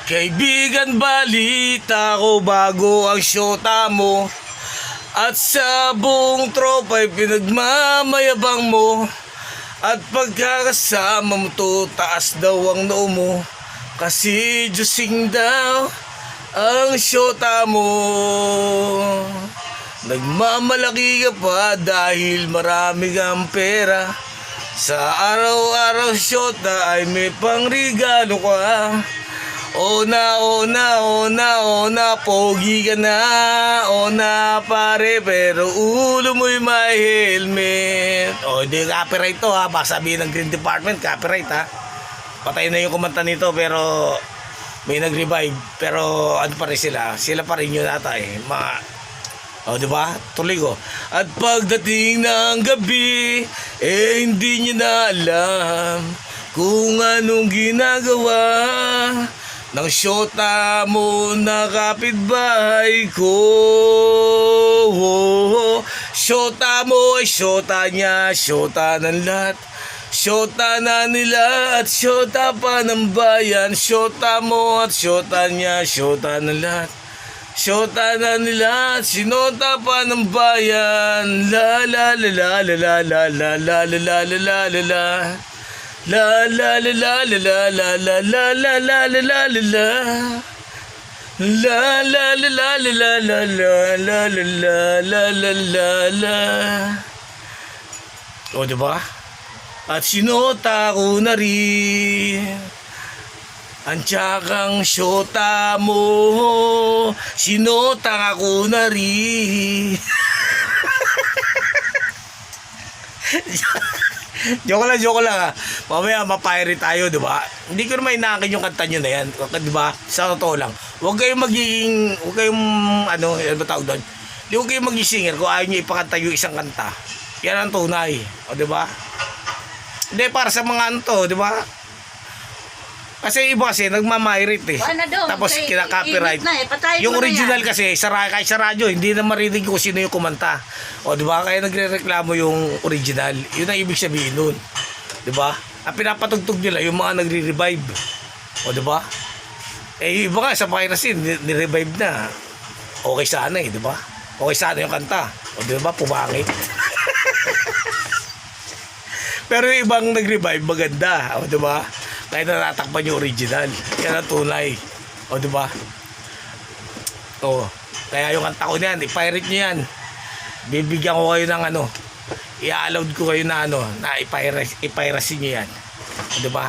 Kaibigan, balita ko bago ang syota mo, at sa buong tropa'y pinagmamayabang mo. At pagkakasama mo to, taas daw ang noo mo, kasi Diyosing daw ang syota mo. Nagmamalaki ka pa dahil marami kang pera, sa araw-araw syota ay may pangregalo ka. Ona, pogi ka na. Ona, pare, pero ulo mo'y may helmet. O, hindi copyright to ha. Baka sabihin ng Green Department, copyright ha. Patay na yung kumanta nito, pero may nag-revive. Pero ano pa rin sila? Sila pa rin yun ata eh. O, diba? Tuloy ko. At pagdating ng gabi, hindi niya na alam kung anong ginagawa ng syota mo na kapitbahay ko. Syota mo ay syota niya, syota ng lahat, syota na nila at syota pa ng bayan. Syota mo at syota niya, syota ng lahat, syota na nila at sinota pa ng bayan. La la la la la la la la la la la la la. La la la la la la la la la la la la la la. La la la la la la la la la la la la la la. O diba? At sinota ko na rin ang tiyakang syota mo. Sinota ko na rin. Joke lang ha. Mamaya mapirate tayo, di ba? Hindi ko naman inaakin yung kanta nyo na yan, di ba? Sa totoo lang. Huwag kayong ano ba tawag doon? Huwag kayong maging singer kung ayaw nyo ipakanta yung isang kanta. Yan ang tunay. O, di ba? Hindi, para sa mga anto, di ba? Kasi iba kasi nagmamirate eh. Tapos kinaka-copyright. Yung original kasi kahit sa radyo hindi na marinig kung sino yung kumanta. O di ba? Kaya nagrereklamo yung original. Yun ang ibig sabihin nun. Di ba? Ang pinapatugtog nila yung mga nagre-revive. O di ba? Eh iba nga sa piracy ni-revive na. Okay sana eh, di ba? Okay sana yung kanta. O di ba? Pumangit. Pero yung ibang nag-revive maganda. O di ba? Kahit natatakpan yung original. Yan ang tunay. O, diba? O, kaya yung kanta ko niyan, i-pirate nyo yan. Bibigyan ko kayo ng ano, i-allowed ko kayo na ano, na i-piracy nyo yan. O, diba?